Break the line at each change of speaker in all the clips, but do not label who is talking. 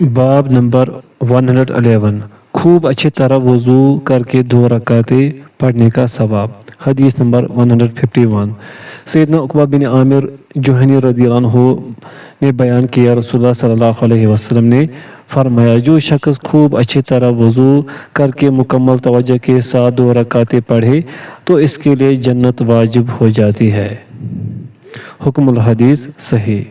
باب نمبر 111 خوب اچھی طرح وضو کر کے 2 رکعتیں پڑھنے کا ثواب۔ حدیث نمبر 151 سیدنا عقبہ بن عامر جوہنی رضی اللہ عنہ نے بیان کیا، رسول اللہ صلی اللہ علیہ وسلم نے فرمایا، جو شخص خوب اچھی طرح وضو کر کے مکمل توجہ کے ساتھ 2 رکعتیں پڑھے تو اس کے لیے جنت واجب ہو جاتی ہے۔ حکم الحدیث صحیح۔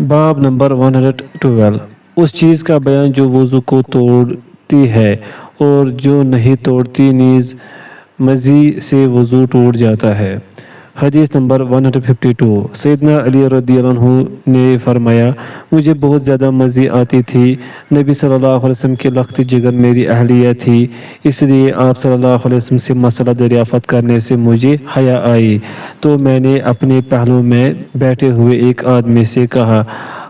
باب نمبر 112 اس چیز کا بیان جو وضو کو توڑتی ہے اور جو نہیں توڑتی، نیز مزی سے وضو ٹوٹ جاتا ہے۔ حدیث نمبر 152 سیدنا علی رضی اللہ عنہ نے فرمایا، مجھے بہت زیادہ مزی آتی تھی، نبی صلی اللہ علیہ وسلم کے لخت جگر میری اہلیہ تھی، اس لیے آپ صلی اللہ علیہ وسلم سے مسئلہ دریافت کرنے سے مجھے حیا آئی، تو میں نے اپنے پہلو میں بیٹھے ہوئے ایک آدمی سے کہا،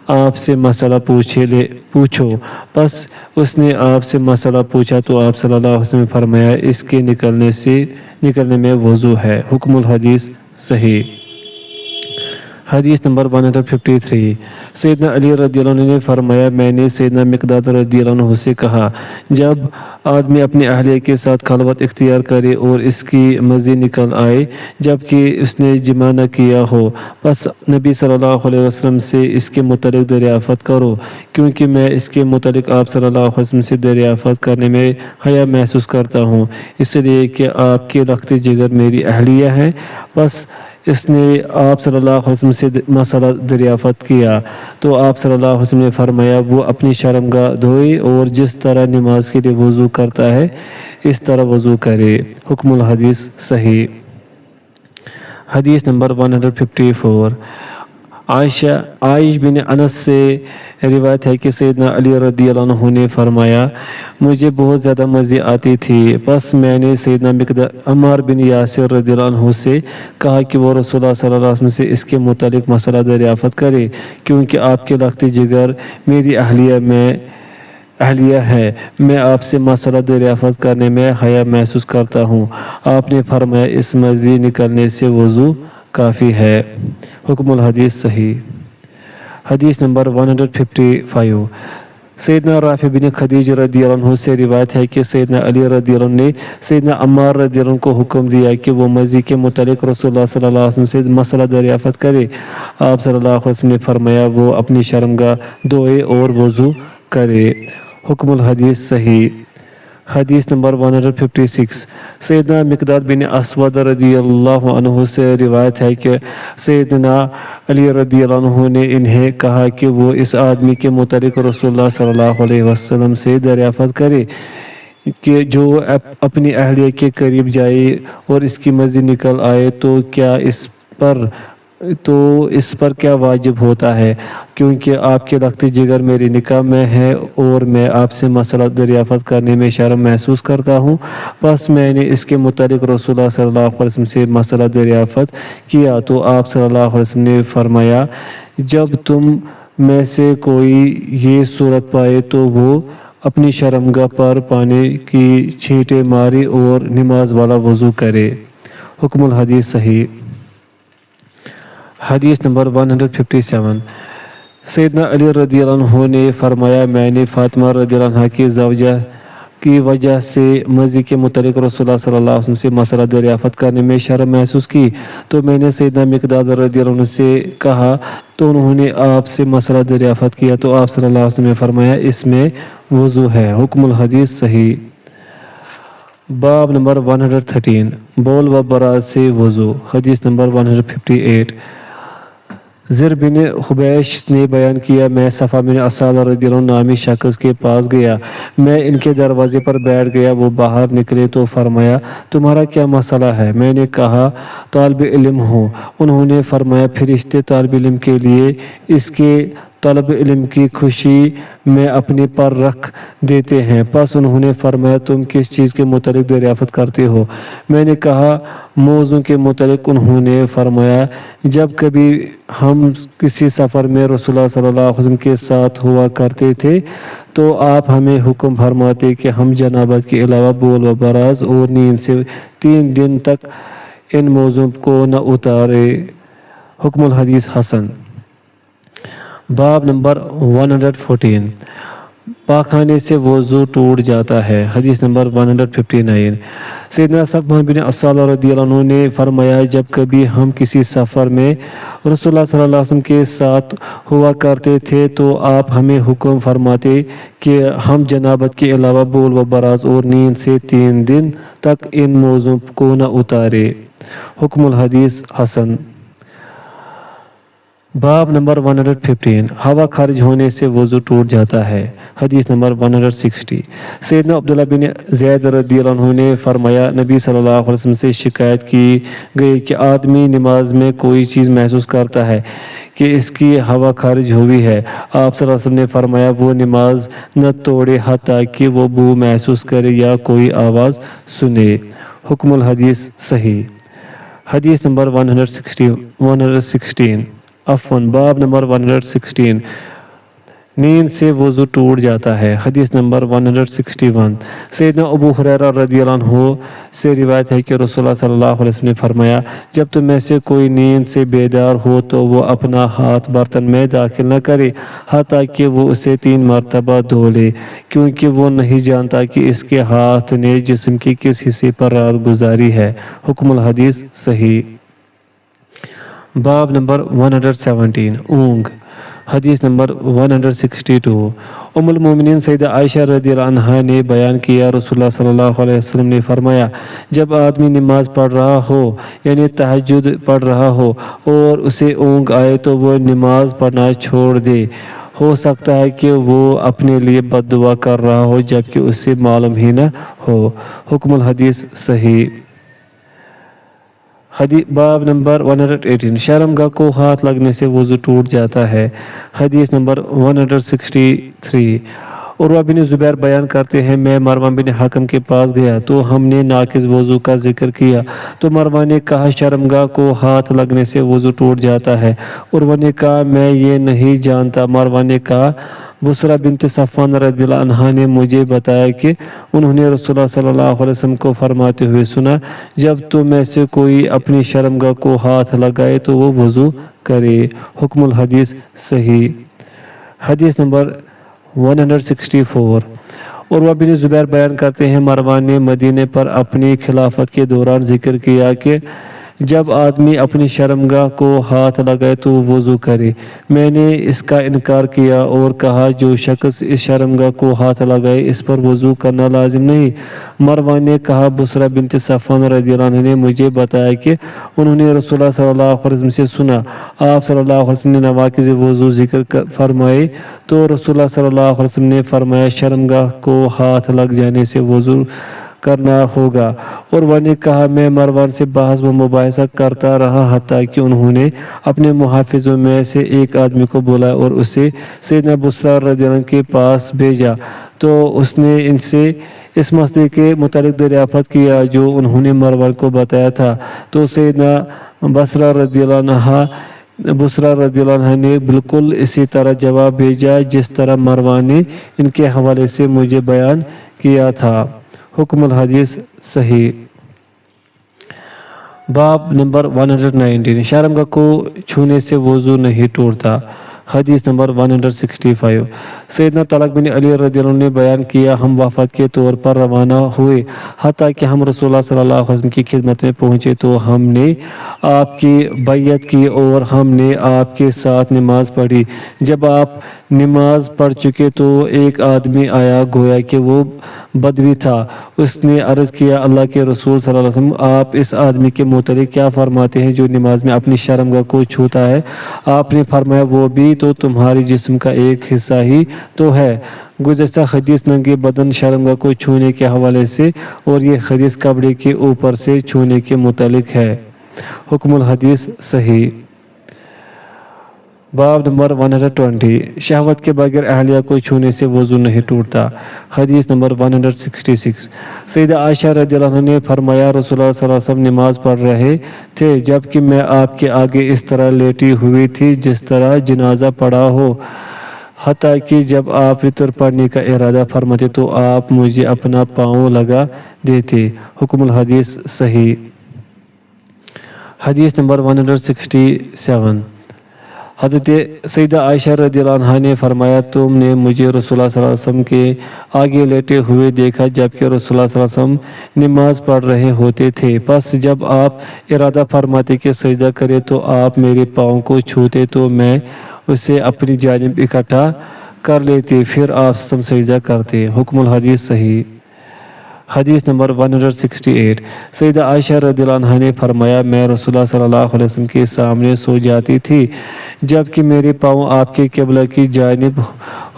آپ سے مسئلہ پوچھو۔ پس اس نے آپ سے مسئلہ پوچھا تو آپ صلی اللہ علیہ وسلم نے فرمایا، اس کے نکلنے میں وضو ہے۔ حکم الحدیث صحیح۔ حدیث نمبر 153 سیدنا علی رضی اللہ عنہ نے فرمایا، میں نے سیدنا مقداد رضی اللہ عنہ سے کہا، جب آدمی اپنی اہلیہ کے ساتھ خلوت اختیار کرے اور اس کی مزی نکل آئے جبکہ اس نے جماع نہ کیا ہو، پس نبی صلی اللہ علیہ وسلم سے اس کے متعلق دریافت کرو، کیونکہ میں اس کے متعلق آپ صلی اللہ علیہ وسلم سے دریافت کرنے میں حیا محسوس کرتا ہوں، اس لیے کہ آپ کے لخت جگر میری اہلیہ ہے۔ پس اس نے آپ صلی اللہ علیہ وسلم سے مسئلہ دریافت کیا تو آپ صلی اللہ علیہ وسلم نے فرمایا، وہ اپنی شرمگاہ دھوئے اور جس طرح نماز کے لیے وضو کرتا ہے اس طرح وضو کرے۔ حکم الحدیث صحیح۔ حدیث نمبر 154 عائش بن انس سے روایت ہے کہ سیدنا علی رضی اللہ عنہ نے فرمایا، مجھے بہت زیادہ مزی آتی تھی، پس میں نے سیدنا عمار بن یاسر رضی اللہ عنہ سے کہا کہ وہ رسول اللہ صلی اللہ علیہ وسلم سے اس کے متعلق مسئلہ دریافت کرے، کیونکہ آپ کے لخت جگر میری اہلیہ ہے، میں آپ سے مسئلہ دریافت کرنے میں حیا محسوس کرتا ہوں۔ آپ نے فرمایا، اس مزی نکلنے سے وضو کافی ہے۔ حکم الحدیث صحیح۔ حدیث نمبر 155 سیدنا رافع بن خدیج رضی اللہ عنہ سے روایت ہے کہ سیدنا علی رضی اللہ عنہ نے سیدنا عمار رضی اللہ عنہ کو حکم دیا کہ وہ مزی کے متعلق رسول اللہ صلی اللہ علیہ وسلم سے مسئلہ دریافت کرے۔ آپ صلی اللہ علیہ وسلم نے فرمایا، وہ اپنی شرمگاہ دھوئے اور وضو کرے۔ حکم الحدیث صحیح۔ حدیث نمبر 156 سیدنا مقداد بن اسود رضی اللہ عنہ سے روایت ہے کہ سیدنا علی رضی اللہ عنہ نے انہیں کہا کہ وہ اس آدمی کے متعلق رسول اللہ صلی اللہ علیہ وسلم سے دریافت کرے کہ جو اپنی اہلیہ کے قریب جائے اور اس کی مزی نکل آئے تو اس پر کیا واجب ہوتا ہے، کیونکہ آپ کے لخت جگر میری نکاح میں ہے اور میں آپ سے مسئلہ دریافت کرنے میں شرم محسوس کرتا ہوں۔ پس میں نے اس کے متعلق رسول اللہ صلی اللہ علیہ وسلم سے مسئلہ دریافت کیا تو آپ صلی اللہ علیہ وسلم نے فرمایا، جب تم میں سے کوئی یہ صورت پائے تو وہ اپنی شرمگاہ پر پانی کی چھینٹیں مارے اور نماز والا وضو کرے۔ حکم الحدیث صحیح۔ حدیث نمبر 157 سیدنا علی رضی اللہ عنہ نے فرمایا، میں نے فاطمہ رضی اللہ عنہ کی زوجہ کی وجہ سے مزی کے متعلق رسول اللہ صلی اللہ علیہ وسلم سے مسئلہ دریافت کرنے میں شرم محسوس کی، تو میں نے سیدنا مقداد رضی اللہ عنہ سے کہا تو انہوں نے آپ سے مسئلہ دریافت کیا تو آپ صلی اللہ علیہ وسلم نے فرمایا، اس میں وضو ہے۔ حکم الحدیث صحیح۔ باب نمبر 113 بول و براز سے وضو۔ حدیث نمبر 158 زر بن خبیش نے بیان کیا، میں صفا بن اسال رضی اللہ عنہ نامی شخص کے پاس گیا، میں ان کے دروازے پر بیٹھ گیا، وہ باہر نکلے تو فرمایا، تمہارا کیا مسئلہ ہے؟ میں نے کہا، طالب علم ہوں۔ انہوں نے فرمایا، فرشتے طالب علم کے لیے اس کے طلب علم کی خوشی میں اپنے پر رکھ دیتے ہیں۔ پس انہوں نے فرمایا، تم کس چیز کے متعلق دریافت کرتے ہو؟ میں نے کہا، موضوع کے متعلق۔ انہوں نے فرمایا، جب کبھی ہم کسی سفر میں رسول اللہ صلی اللہ علیہ وسلم کے ساتھ ہوا کرتے تھے تو آپ ہمیں حکم فرماتے کہ ہم جنابت کے علاوہ بول و براز اور نیند سے 3 دن تک ان موضوع کو نہ اتارے۔ حکم الحدیث حسن۔ باب نمبر 114 پاخانے سے وضو ٹوٹ جاتا ہے۔ حدیث نمبر 159 سیدنا صفوان بن عسال رضی اللہ عنہ نے فرمایا جب کبھی ہم کسی سفر میں رسول اللہ صلی اللہ علیہ وسلم کے ساتھ ہوا کرتے تھے تو آپ ہمیں حکم فرماتے کہ ہم جنابت کے علاوہ بول و براز اور نیند سے 3 دن تک ان موضوع کو نہ اتارے۔ حکم الحدیث حسن۔ باب نمبر 115 ہوا خارج ہونے سے وضو ٹوٹ جاتا ہے۔ حدیث نمبر 160 سیدنا عبداللہ بن زید رضی اللہ عنہ نے فرمایا نبی صلی اللہ علیہ وسلم سے شکایت کی گئی کہ آدمی نماز میں کوئی چیز محسوس کرتا ہے کہ اس کی ہوا خارج ہوئی ہے۔ آپ صلی اللہ علیہ وسلم نے فرمایا وہ نماز نہ توڑے حتیٰ کہ وہ بو محسوس کرے یا کوئی آواز سنے۔ حکم الحدیث صحیح۔ حدیث نمبر 116 باب نمبر 116 نیند سے وضو ٹوٹ جاتا ہے۔ حدیث نمبر 161 سیدنا ابو ہریرہ رضی اللہ عنہ سے روایت ہے کہ رسول اللہ صلی اللہ علیہ وسلم نے فرمایا جب تم میں سے کوئی نیند سے بیدار ہو تو وہ اپنا ہاتھ برتن میں داخل نہ کرے حتیٰ کہ وہ اسے 3 مرتبہ دھو لے کیونکہ وہ نہیں جانتا کہ اس کے ہاتھ نے جسم کے کس حصے پر رات گزاری ہے۔ حکم الحدیث صحیح۔ باب نمبر 117 اونگ۔ حدیث نمبر 162 ام المومنین سیدہ عائشہ رضی اللہ عنہا نے بیان کیا رسول اللہ صلی اللہ علیہ وسلم نے فرمایا جب آدمی نماز پڑھ رہا ہو یعنی تہجد پڑھ رہا ہو اور اسے اونگ آئے تو وہ نماز پڑھنا چھوڑ دے۔ ہو سکتا ہے کہ وہ اپنے لیے بد دعا کر رہا ہو جبکہ اسے معلوم ہی نہ ہو۔ حکم الحدیث صحیح۔ باب نمبر 118 شرمگاہ کو ہاتھ لگنے سے وضو ٹوٹ جاتا ہے۔ حدیث نمبر 163 عروہ بن زبیر بیان کرتے ہیں میں مروان بن حکم کے پاس گیا تو ہم نے ناقص وضو کا ذکر کیا تو مروان نے کہا شرمگاہ کو ہاتھ لگنے سے وضو ٹوٹ جاتا ہے۔ عروہ نے کہا میں یہ نہیں جانتا۔ مروان نے کہا بصرہ بنت صفوان رضی اللہ عنہا نے مجھے بتایا کہ انہوں نے رسول اللہ صلی اللہ علیہ وسلم کو فرماتے ہوئے سنا جب تم میں سے کوئی اپنی شرمگاہ کو ہاتھ لگائے تو وہ وضو کرے۔ حکم الحدیث صحیح۔ حدیث نمبر 164 عروہ بن زبیر بیان کرتے ہیں مروان نے مدینے پر اپنی خلافت کے دوران ذکر کیا کہ جب آدمی اپنی شرمگاہ کو ہاتھ لگائے تو وضو کرے۔ میں نے اس کا انکار کیا اور کہا جو شخص اس شرمگاہ کو ہاتھ لگائے اس پر وضو کرنا لازم نہیں۔ مروان نے کہا بصرہ بنت صفوان رضی اللہ عنہ نے مجھے بتایا کہ انہوں نے رسول اللہ صلی اللہ علیہ وسلم سے سنا آپ صلی اللہ علیہ وسلم نے نواقض وضو ذکر فرمائے تو رسول اللہ صلی اللہ علیہ وسلم نے فرمایا شرمگاہ کو ہاتھ لگ جانے سے وضو کرنا ہوگا۔ اور وہ نے کہا میں مروان سے بحث و مباحثہ کرتا رہا حتیٰ کہ انہوں نے اپنے محافظوں میں سے ایک آدمی کو بلایا اور اسے سیدنا بصرہ رضی اللہ عنہ کے پاس بھیجا تو اس نے ان سے اس مسئلے کے متعلق دریافت کیا جو انہوں نے مروان کو بتایا تھا تو سیدنا بصرہ رضی اللہ عنہ نے بالکل اسی طرح جواب بھیجا جس طرح مروان نے ان کے حوالے سے مجھے بیان کیا تھا۔ حکم الحدیث صحیح۔ باب نمبر 119 شرمگاہ کو چھونے سے وضو نہیں ٹوٹتا۔ حدیث نمبر 165 سیدنا طلق بن علی رضی اللہ عنہ نے بیان کیا ہم وفد کے طور پر روانہ ہوئے حتیٰ کہ ہم رسول اللہ صلی اللہ علیہ وسلم کی خدمت میں پہنچے تو ہم نے آپ کی بیعت کی اور ہم نے آپ کے ساتھ نماز پڑھی۔ جب آپ نماز پڑھ چکے تو ایک آدمی آیا گویا کہ وہ بدوی تھا۔ اس نے عرض کیا اللہ کے رسول صلی اللہ علیہ وسلم آپ اس آدمی کے متعلق کیا فرماتے ہیں جو نماز میں اپنی شرمگاہ کو چھوتا ہے؟ آپ نے فرمایا وہ بھی تو تمہاری جسم کا ایک حصہ ہی تو ہے۔ گزشتہ حدیث ننگے بدن شرمگاہ کو چھونے کے حوالے سے اور یہ حدیث کپڑے کے اوپر سے چھونے کے متعلق ہے۔ حکم الحدیث صحیح۔ باب نمبر 120 شہوت کے بغیر اہلیہ کو چھونے سے وضو نہیں ٹوٹتا۔ حدیث نمبر 166 سیدہ عائشہ رضی اللہ عنہ نے فرمایا رسول اللہ صلی اللہ علیہ وسلم نماز پڑھ رہے تھے جبکہ میں آپ کے آگے اس طرح لیٹی ہوئی تھی جس طرح جنازہ پڑا ہو حتیٰ کہ جب آپ وتر پڑھنے کا ارادہ فرماتے تو آپ مجھے اپنا پاؤں لگا دیتے۔ حکم الحدیث صحیح۔ حدیث نمبر 167 حضرت سیدہ عائشہ رضی اللہ عنہا نے فرمایا تم نے مجھے رسول اللہ صلی اللہ علیہ وسلم کے آگے لیٹے ہوئے دیکھا جبکہ رسول اللہ صلی اللہ علیہ وسلم نماز پڑھ رہے ہوتے تھے، پس جب آپ ارادہ فرماتے کہ سجدہ کرے تو آپ میرے پاؤں کو چھوتے تو میں اسے اپنی جانب اکٹھا کر لیتے، پھر آپ سجدہ کرتے۔ حکم الحدیث صحیح۔ حدیث نمبر 168 سیدہ عائشہ رضی اللہ عنہا نے فرمایا میں رسول اللہ صلی اللہ علیہ وسلم کے سامنے سو جاتی تھی جبکہ میرے پاؤں آپ کے قبلہ کی جانب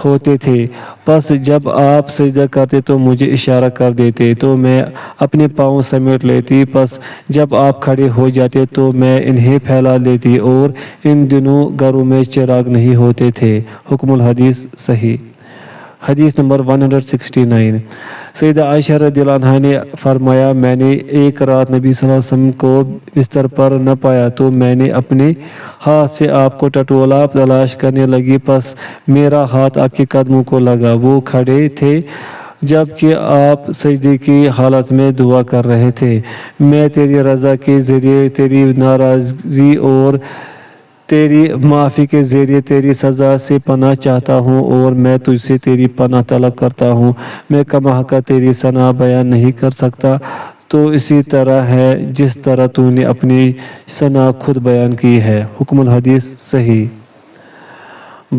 ہوتے تھے، پس جب آپ سجدہ کرتے تو مجھے اشارہ کر دیتے تو میں اپنے پاؤں سمیٹ لیتی، پس جب آپ کھڑے ہو جاتے تو میں انہیں پھیلا لیتی، اور ان دنوں گھروں میں چراغ نہیں ہوتے تھے۔ حکم الحدیث صحیح۔ حدیث نمبر 169 سیدہ عائشہ رضی اللہ عنہا نے فرمایا میں نے ایک رات نبی صلی اللہ علیہ وسلم کو بستر پر نہ پایا تو میں نے اپنے ہاتھ سے آپ کو ٹٹولا تلاش کرنے لگی، پس میرا ہاتھ آپ کے قدموں کو لگا، وہ کھڑے تھے جبکہ آپ سجدے کی حالت میں دعا کر رہے تھے۔ میں تیری رضا کے ذریعے تیری ناراضگی اور تیری معافی کے ذریعے تیری سزا سے پناہ چاہتا ہوں، اور میں تجھ سے تیری پناہ طلب کرتا ہوں۔ میں کما حقہ تیری ثنا بیان نہیں کر سکتا، تو اسی طرح ہے جس طرح تو نے اپنی ثنا خود بیان کی ہے۔ حکم الحدیث صحیح۔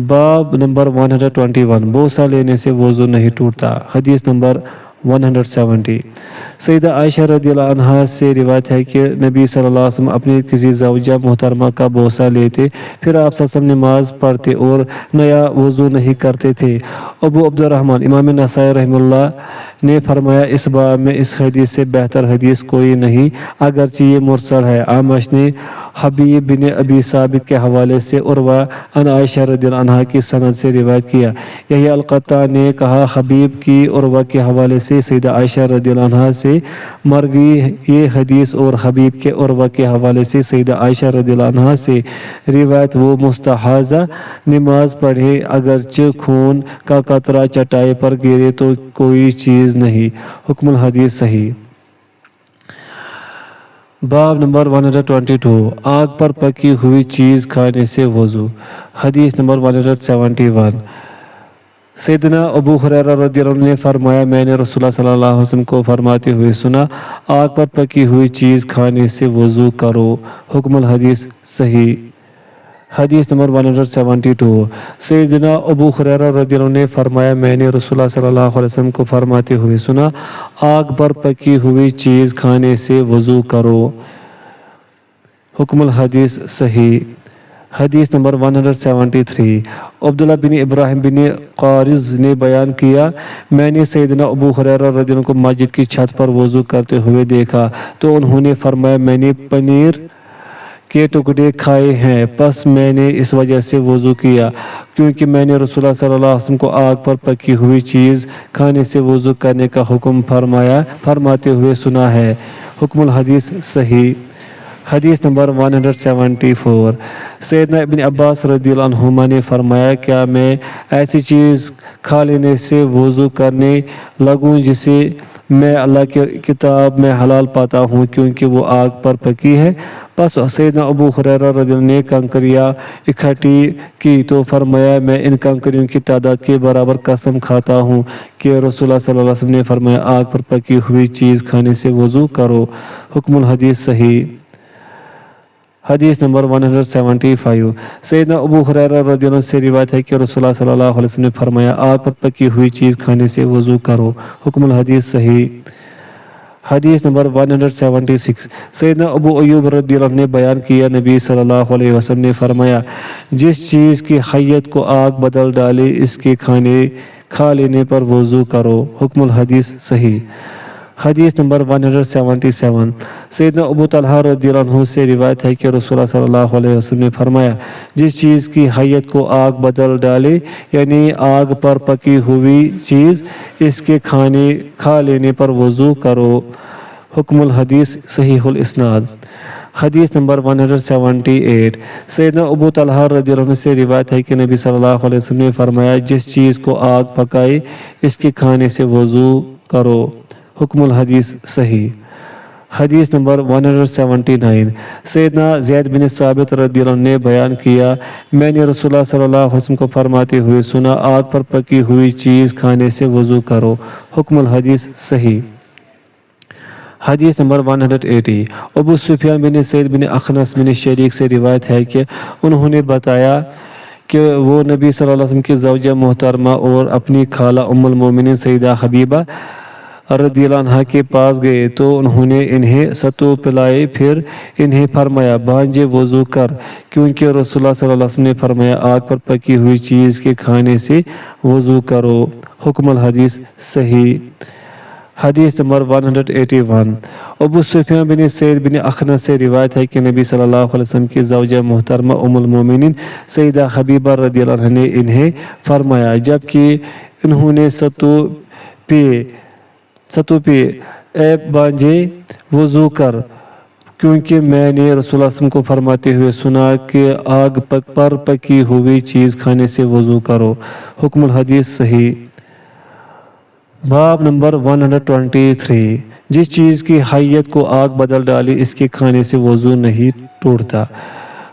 باب نمبر 121 بوسہ لینے سے وضو نہیں ٹوٹتا۔ حدیث نمبر 170 سیدہ عائشہ رضی اللہ عنہا سے روایت ہے کہ نبی صلی اللہ علیہ وسلم اپنی کسی زوجہ محترمہ کا بوسہ لیتے، پھر آپ صلی اللہ علیہ وسلم نماز پڑھتے اور نیا وضو نہیں کرتے تھے۔ ابو عبد الرحمن امام نسائی رحمہ اللہ نے فرمایا اس باب میں اس حدیث سے بہتر حدیث کوئی نہیں، اگرچہ یہ مرسل ہے۔ اعمش نے حبیب بن ابی ثابت کے حوالے سے عروہ عن عائشہ رضی اللہ عنہا کی سند سے روایت کیا۔ یحییٰ القطع نے کہا حبیب کی عروہ کے حوالے سے سیدہ عائشہ رضی اللہ عنہا سے مروی یہ حدیث اور حبیب کے عروہ کے حوالے سے سیدہ عائشہ رضی اللہ عنہا سے روایت وہ مستحاضہ نماز پڑھے اگرچہ خون کا قطرہ چٹائی پر گرے تو کوئی چیز نہیں۔ حکم الحدیث صحیح۔ باب نمبر 122 آگ پر پکی ہوئی چیز کھانے سے وضو۔ حدیث نمبر 171 سیدنا ابو ہریرہ رضی اللہ عنہ نے فرمایا میں نے رسول اللہ صلی اللہ علیہ وسلم کو فرماتے ہوئے سنا آگ پر پکی ہوئی چیز کھانے سے وضو کرو۔ حکم الحدیث صحیح۔ حدیث نمبر 172 سیدنا ابو ہریرہ رضی اللہ عنہ نے فرمایا میں نے رسول اللہ صلی اللہ علیہ وسلم کو فرماتے ہوئے سنا آگ پر پکی ہوئی چیز کھانے سے وضو کرو۔ حکم الحدیث صحیح۔ حدیث نمبر 173 عبداللہ بن ابراہیم بن قارظ نے بیان کیا میں نے سیدنا ابو ہریرہ رضی اللہ عنہ کو مسجد کی چھت پر وضو کرتے ہوئے دیکھا تو انہوں نے فرمایا میں نے پنیر کے ٹکڑے کھائے ہیں، پس میں نے اس وجہ سے وضو کیا کیونکہ میں نے رسول اللہ صلی اللہ علیہ وسلم کو آگ پر پکی ہوئی چیز کھانے سے وضو کرنے کا حکم فرماتے ہوئے سنا ہے۔ حکم الحدیث صحیح۔ حدیث نمبر 174 سیدنا ابن عباس رضی اللہ عنہما نے فرمایا کیا میں ایسی چیز کھا لینے سے وضو کرنے لگوں جسے میں اللہ کی کتاب میں حلال پاتا ہوں کیونکہ وہ آگ پر پکی ہے؟ پس سیدنا ابو ہریرہ رضی اللہ عنہ نے کنکریاں اکٹھی کی تو فرمایا میں ان کنکریوں کی تعداد کے برابر قسم کھاتا ہوں کہ رسول اللہ صلی اللہ علیہ وسلم نے فرمایا آگ پر پکی ہوئی چیز کھانے سے وضو کرو۔ حکم الحدیث صحیح۔ حدیث نمبر 175 سیدنا ابو ہریرہ رضی اللہ عنہ سے روایت ہے کہ رسول اللہ صلی اللہ علیہ وسلم نے فرمایا آگ پر پکی ہوئی چیز کھانے سے وضو کرو۔ حکم الحدیث صحیح۔ حدیث نمبر 176 سیدنا ابو ایوب رضی اللہ عنہ نے بیان کیا نبی صلی اللہ علیہ وسلم نے فرمایا جس چیز کی حیت کو آگ بدل ڈالے اس کے کھا لینے پر وضو کرو۔ حکم الحدیث صحیح۔ حدیث نمبر 177 سیدنا ابو طلحہ رضی اللہ عنہ سے روایت ہے کہ رسول اللہ صلی اللہ علیہ وسلم نے فرمایا جس چیز کی حیت کو آگ بدل ڈالے یعنی آگ پر پکی ہوئی چیز اس کے کھا لینے پر وضو کرو۔ حکم الحدیث صحیح الاسناد۔ حدیث نمبر 178 سیدنا ابو طلحہ رضی اللہ عنہ سے روایت ہے کہ نبی صلی اللہ علیہ وسلم نے فرمایا جس چیز کو آگ پکائے اس کے کھانے سے وضو کرو۔ حکم الحدیث صحیح۔ حدیث نمبر 179 سیدنا زید بن ثابت رضی اللہ عنہ نے بیان کیا میں نے رسول اللہ صلی اللہ علیہ وسلم کو فرماتے ہوئے سنا آگ پر پکی ہوئی چیز کھانے سے وضو کرو حکم الحدیث صحیح حدیث نمبر 180 ابو سفیان بن سعید بن اخنس بن شریک سے روایت ہے کہ انہوں نے بتایا کہ وہ نبی صلی اللہ علیہ وسلم کی زوجہ محترمہ اور اپنی خالہ ام المومنین سیدہ حبیبہ رضی اللہ عنہ کے پاس گئے تو انہوں نے انہیں ستو پلائے پھر انہیں فرمایا بھانجے وضو کر کیونکہ رسول اللہ صلی اللہ علیہ وسلم نے فرمایا آگ پر پکی ہوئی چیز کے کھانے سے وضو کرو حکم الحدیث صحیح حدیث نمبر 181 ابو سفیان بن سعید بن اخنس سے روایت ہے کہ نبی صلی اللہ علیہ وسلم کی زوجہ محترمہ ام المومنین سیدہ حبیبہ رضی اللہ عنہ نے انہیں فرمایا جبکہ انہوں نے ستو پہ اے بانجے وضو کر کیونکہ میں نے رسول اللہ صلی اللہ علیہ وسلم کو فرماتے ہوئے سنا کہ آگ پر پکی ہوئی چیز کھانے سے وضو کرو حکم الحدیث صحیح باب نمبر 123 جس چیز کی حیت کو آگ بدل ڈالی اس کے کھانے سے وضو نہیں ٹوٹتا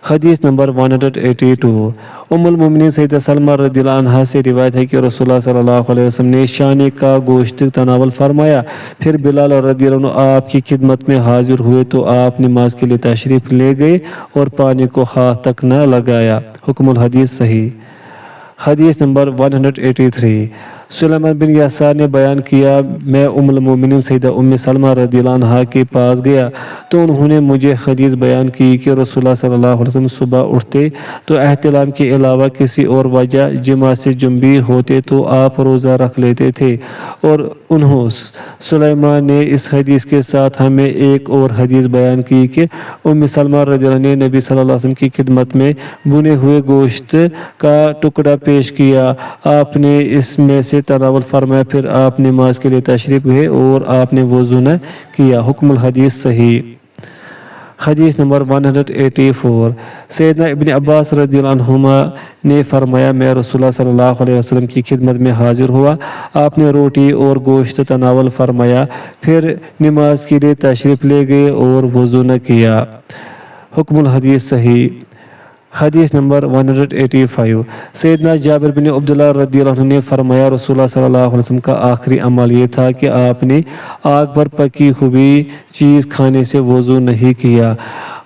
حدیث نمبر 182 ام المومنین سیدہ سلمہ رضی اللہ عنہا سے روایت ہے کہ رسول اللہ صلی اللہ علیہ وسلم نے شانے کا گوشت تناول فرمایا پھر بلال رضی اللہ عنہ آپ کی خدمت میں حاضر ہوئے تو آپ نماز کے لیے تشریف لے گئے اور پانی کو ہاتھ تک نہ لگایا حکم الحدیث صحیح حدیث نمبر 183 سلیمان بن یسار نے بیان کیا میں ام المومنین سیدہ ام سلمہ رضی اللہ عنہا کے پاس گیا تو انہوں نے مجھے حدیث بیان کی کہ رسول اللہ صلی اللہ علیہ وسلم صبح اٹھتے تو احتلام کے علاوہ کسی اور وجہ جماع سے جنبی ہوتے تو آپ روزہ رکھ لیتے تھے اور انہوں سلیمان نے اس حدیث کے ساتھ ہمیں ایک اور حدیث بیان کی کہ ام سلمہ رضی اللہ عنہ نے نبی صلی اللہ علیہ وسلم کی خدمت میں بنے ہوئے گوشت کا ٹکڑا پیش کیا آپ نے اس میں سے تناول فرمایا پھر آپ نماز کے لیے تشریف گئے اور آپ نے وضو نہ کیا حکم الحدیث صحیح حدیث نمبر 184 سیدنا ابن عباس رضی اللہ عنہما نے فرمایا میں رسول اللہ صلی اللہ علیہ وسلم کی خدمت میں حاضر ہوا آپ نے روٹی اور گوشت تناول فرمایا پھر نماز کے لیے تشریف لے گئے اور وضو نہ کیا حکم الحدیث صحیح حدیث نمبر 185 سیدنا جابر بن عبداللہ رضی اللہ عنہ نے فرمایا رسول اللہ صلی اللہ علیہ وسلم کا آخری عمل یہ تھا کہ آپ نے آگ پر پکی ہوئی چیز کھانے سے وضو نہیں کیا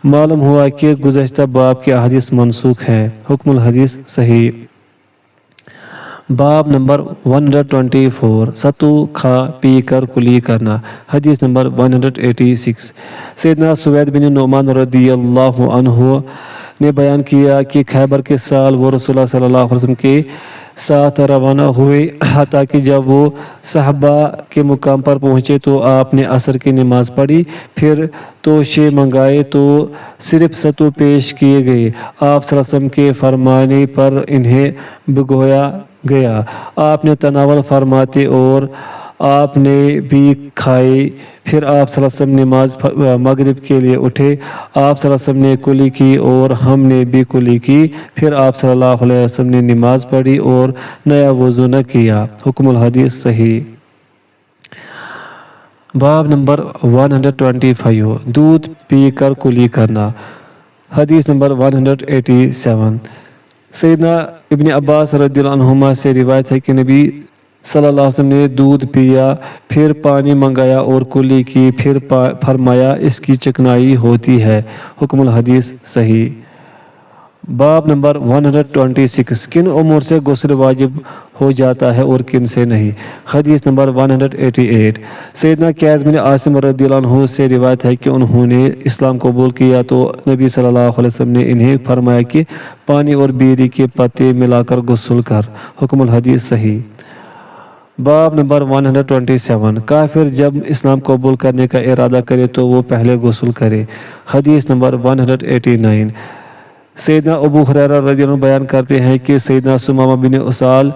معلوم ہوا کہ گزشتہ باب کی احادیث منسوخ ہیں حکم الحدیث صحیح باب نمبر 124 ستو کھا پی کر کلی کرنا حدیث نمبر 186 سیدنا سوید بن نعمان رضی اللہ عنہ نے بیان کیا کہ خیبر کے سال وہ رسول اللہ صلی اللہ علیہ وسلم کے ساتھ روانہ ہوئے حتیٰ کہ جب وہ صحابہ کے مقام پر پہنچے تو آپ نے عصر کی نماز پڑھی پھر توشے منگائے تو صرف ستو پیش کیے گئے آپ صلی اللہ علیہ وسلم کے فرمانے پر انہیں بھگویا گیا آپ نے تناول فرماتے اور آپ نے بھی کھائے پھر آپ صلی اللہ علیہ وسلم نماز مغرب کے لیے اٹھے آپ صلی اللہ علیہ وسلم نے کلی کی اور ہم نے بھی کلی کی پھر آپ صلی اللہ علیہ وسلم نے نماز پڑھی اور نیا وضو نہ کیا حکم الحدیث صحیح باب نمبر 125 دودھ پی کر کلی کرنا حدیث نمبر 187 سیدنا ابن عباس رضی اللہ عنہما سے روایت ہے کہ نبی صلی اللہ علیہ وسلم نے دودھ پیا پھر پانی منگایا اور کلی کی پھر فرمایا اس کی چکنائی ہوتی ہے حکم الحدیث صحیح باب نمبر 126 کن امور سے غسل واجب ہو جاتا ہے اور کن سے نہیں حدیث نمبر 188 سیدنا قیس بن عاصم رضی اللہ عنہ سے روایت ہے کہ انہوں نے اسلام قبول کیا تو نبی صلی اللہ علیہ وسلم نے انہیں فرمایا کہ پانی اور بیری کے پتے ملا کر غسل کر حکم الحدیث صحیح باب نمبر 127 کافر جب اسلام قبول کرنے کا ارادہ کرے تو وہ پہلے غسل کرے حدیث نمبر 189 سیدنا ابو ہریرہ رضی اللہ عنہ بیان کرتے ہیں کہ سیدنا سمامہ بن اسال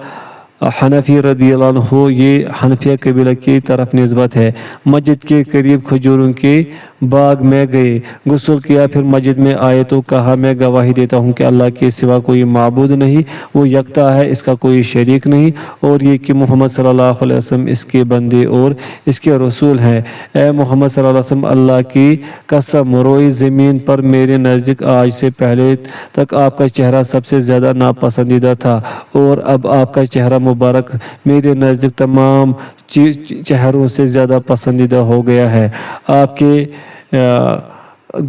حنفی رضی اللہ عنہ، یہ حنفیہ قبیلہ کی طرف نسبت ہے، مسجد کے قریب کھجوروں کے باغ میں گئے، غسل کیا، پھر مسجد میں آئے تو کہا میں گواہی دیتا ہوں کہ اللہ کے سوا کوئی معبود نہیں، وہ یکتا ہے، اس کا کوئی شریک نہیں، اور یہ کہ محمد صلی اللہ علیہ وسلم اس کے بندے اور اس کے رسول ہیں۔ اے محمد صلی اللہ علیہ وسلم، اللہ کی قسم، روئی زمین پر میرے نزدیک آج سے پہلے تک آپ کا چہرہ سب سے زیادہ ناپسندیدہ تھا، اور اب آپ کا چہرہ مبارک میرے نزدیک تمام چہروں سے زیادہ پسندیدہ ہو گیا ہے۔ آپ کے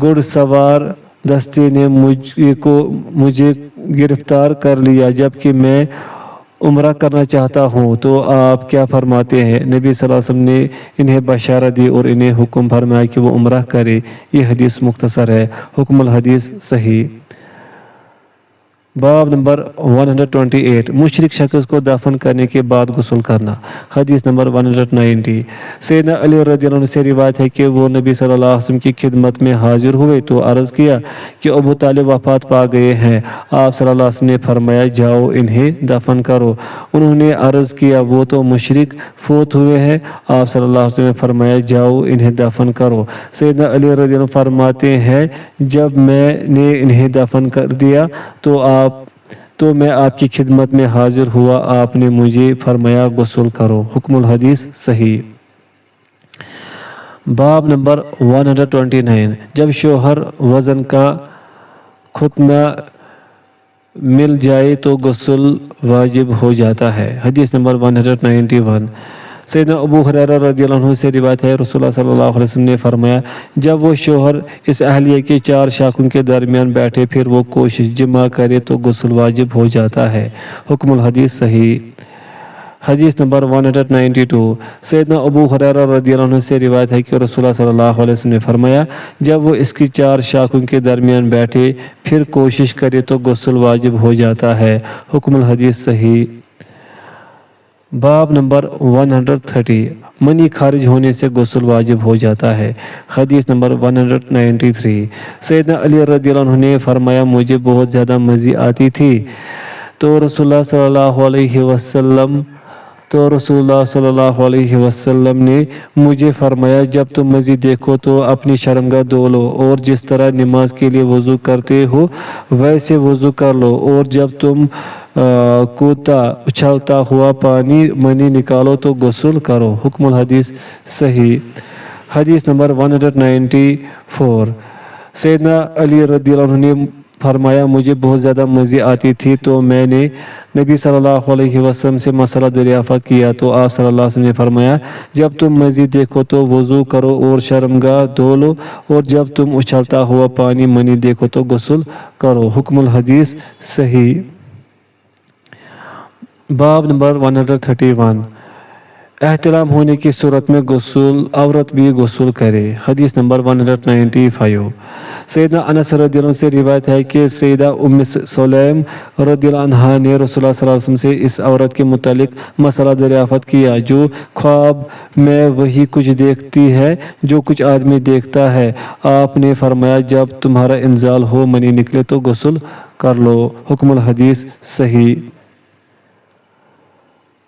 گھڑ سوار دستے نے مجھے گرفتار کر لیا، جبکہ میں عمرہ کرنا چاہتا ہوں، تو آپ کیا فرماتے ہیں؟ نبی صلی اللہ علیہ وسلم نے انہیں بشارت دی اور انہیں حکم فرمایا کہ وہ عمرہ کرے۔ یہ حدیث مختصر ہے۔ حکم الحدیث صحیح۔ باب نمبر 128، مشرک شخص کو دفن کرنے کے بعد غسل کرنا۔ حدیث نمبر 190، سیدنا علی رضی اللہ عنہ سے روایت ہے کہ وہ نبی صلی اللہ علیہ وسلم کی خدمت میں حاضر ہوئے تو عرض کیا کہ ابو طالب وفات پا گئے ہیں۔ آپ صلی اللہ علیہ وسلم نے فرمایا جاؤ انہیں دفن کرو۔ انہوں نے عرض کیا وہ تو مشرک فوت ہوئے ہیں۔ آپ صلی اللہ علیہ وسلم نے فرمایا جاؤ انہیں دفن کرو۔ سیدنا علی رضی اللہ عنہ فرماتے ہیں جب میں نے انہیں دفن کر دیا تو میں آپ کی خدمت میں حاضر ہوا، آپ نے مجھے فرمایا غسل کرو۔ حکم الحدیث صحیح۔ باب نمبر 129، جب شوہر وزن کا ختنہ مل جائے تو غسل واجب ہو جاتا ہے۔ حدیث نمبر 191، سیدنا ابو ہریرہ رضی اللہ عنہ سے روایت ہے رسول اللہ صلی اللہ علیہ وسلم نے فرمایا جب وہ شوہر اس اہلیہ کے 4 شاخوں کے درمیان بیٹھے پھر وہ کوشش جمع کرے تو غسل واجب ہو جاتا ہے۔ حکم الحدیث صحیح۔ حدیث نمبر 192، سیدنا ابو ہریرہ رضی اللہ عنہ سے روایت ہے کہ رسول اللہ صلی اللہ علیہ وسلم نے فرمایا جب وہ اس کی 4 شاخوں کے درمیان بیٹھے پھر کوشش کرے تو غسل واجب ہو جاتا ہے۔ حکم الحدیث صحیح۔ باب نمبر 130، منی خارج ہونے سے غسل واجب ہو جاتا ہے۔ حدیث نمبر 193، سیدنا علی رضی اللہ عنہ نے فرمایا مجھے بہت زیادہ مزی آتی تھی تو رسول اللہ صلی اللہ علیہ وسلم نے مجھے فرمایا جب تم مزی دیکھو تو اپنی شرمگاہ دھو لو اور جس طرح نماز کے لیے وضو کرتے ہو ویسے وضو کر لو، اور جب تم کودتا اچھلتا ہوا منی نکالو تو غسل کرو۔ حکم الحدیث صحیح۔ حدیث نمبر 194، سیدنا علی رضی اللہ عنہ نے فرمایا مجھے بہت زیادہ مزی آتی تھی تو میں نے نبی صلی اللہ علیہ وسلم سے مسئلہ دریافت کیا تو آپ صلی اللہ علیہ وسلم نے فرمایا جب تم مزی دیکھو تو وضو کرو اور شرمگاہ دھو لو، اور جب تم اچھلتا ہوا منی دیکھو تو غسل کرو۔ حکم الحدیث صحیح۔ باب نمبر 131، احتلام ہونے کی صورت میں عورت بھی غسل کرے۔ حدیث نمبر 195، سیدنا انس رضی اللہ عنہ سے روایت ہے کہ سیدہ ام سلیم رضی اللہ عنہا نے رسول اللہ صلی اللہ علیہ وسلم سے اس عورت کے متعلق مسئلہ دریافت کیا جو خواب میں وہی کچھ دیکھتی ہے جو کچھ آدمی دیکھتا ہے۔ آپ نے فرمایا جب تمہارا انزال ہو منی نکلے تو غسل کر لو۔ حکم الحدیث صحیح۔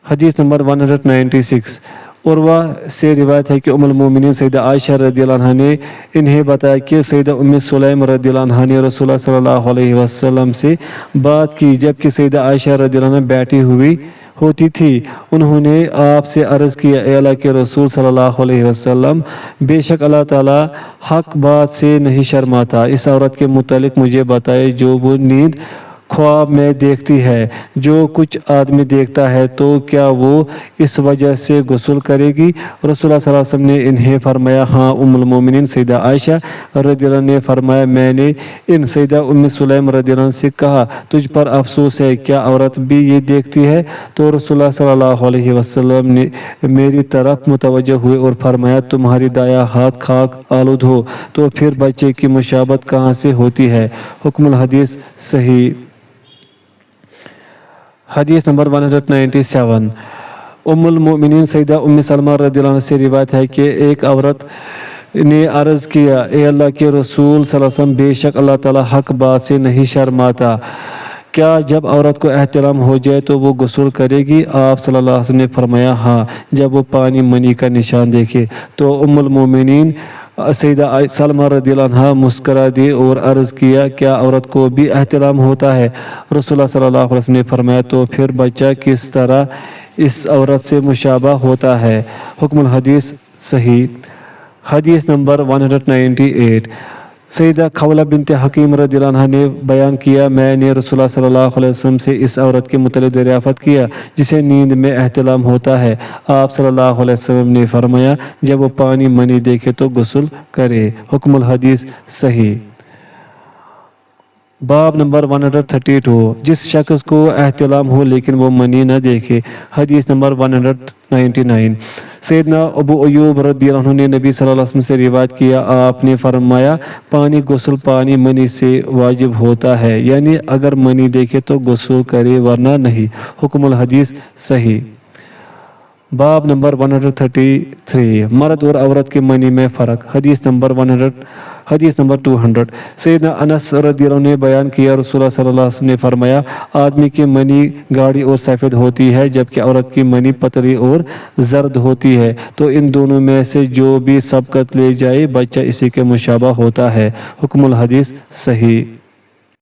حدیث نمبر 196، عروہ سے روایت ہے کہ ام المومنین سیدہ عائشہ رضی اللہ عنہا نے انہیں بتایا کہ سیدہ ام سلیم رضی اللہ عنہا نے رسول اللہ صلی اللہ علیہ وسلم سے بات کی جبکہ سیدہ عائشہ رضی اللہ عنہا بیٹھی ہوتی تھی۔ انہوں نے آپ سے عرض کیا اے اللہ کے رسول صلی اللہ علیہ وسلم، بے شک اللہ تعالیٰ حق بات سے نہیں شرماتا، اس عورت کے متعلق مجھے بتائے جو وہ نیند خواب میں دیکھتی ہے جو کچھ آدمی دیکھتا ہے تو کیا وہ اس وجہ سے غسل کرے گی؟ رسول اللہ صلی اللہ علیہ وسلم نے انہیں فرمایا ہاں۔ ام المومنین سیدہ عائشہ رضی اللہ عنہ نے فرمایا میں نے ان سیدہ ام سلیم رضی اللہ عنہ سے کہا تجھ پر افسوس ہے، کیا عورت بھی یہ دیکھتی ہے؟ تو رسول اللہ صلی اللہ علیہ وسلم نے میری طرف متوجہ ہوئے اور فرمایا تمہاری دایاں ہاتھ خاک آلود ہو تو پھر بچے کی مشابہت کہاں سے ہوتی ہے؟ حکم الحدیث صحیح۔ حدیث نمبر 197، ام المؤمنین سیدہ ام سلمہ رضی اللہ عنہ سے روایت ہے کہ ایک عورت نے عرض کیا اے اللہ کے رسول صلی اللہ علیہ وسلم، بے شک اللہ تعالیٰ حق بات سے نہیں شرماتا، کیا جب عورت کو احتلام ہو جائے تو وہ غسل کرے گی؟ آپ صلی اللہ علیہ وسلم نے فرمایا ہاں، جب وہ پانی منی کا نشان دیکھے۔ تو ام المومنین سیدہ سلمہ رضی اللہ عنہ مسکرا دی اور عرض کیا کیا عورت کو بھی احتلام ہوتا ہے؟ رسول اللہ صلی اللہ علیہ وسلم نے فرمایا تو پھر بچہ کس طرح اس عورت سے مشابہ ہوتا ہے؟ حکم الحدیث صحیح۔ حدیث نمبر 198۔ سیدہ خولہ بنت حکیم رضی اللہ عنہ نے بیان کیا میں نے رسول اللہ صلی اللہ علیہ وسلم سے اس عورت کے متعلق دریافت کیا جسے نیند میں احتلام ہوتا ہے۔ آپ صلی اللہ علیہ وسلم نے فرمایا جب وہ پانی منی دیکھے تو غسل کرے۔ حکم الحدیث صحیح۔ باب نمبر 132۔ جس شخص کو احتلام ہو لیکن وہ منی نہ دیکھے۔ حدیث نمبر 199۔ سیدنا ابو ایوب رضی اللہ عنہ نے نبی صلی اللہ علیہ وسلم سے روایت کیا آپ نے فرمایا غسل پانی منی سے واجب ہوتا ہے، یعنی اگر منی دیکھے تو غسل کرے ورنہ نہیں۔ حکم الحدیث صحیح۔ باب نمبر 133۔ مرد اور عورت کے منی میں فرق۔ حدیث نمبر 200۔ سیدنا انس رضی اللہ عنہ نے بیان کیا رسول اللہ صلی اللہ علیہ وسلم نے فرمایا آدمی کی منی گاڑھی اور سفید ہوتی ہے جبکہ عورت کی منی پتلی اور زرد ہوتی ہے، تو ان دونوں میں سے جو بھی سبقت لے جائے بچہ اسی کے مشابہ ہوتا ہے۔ حکم الحدیث صحیح۔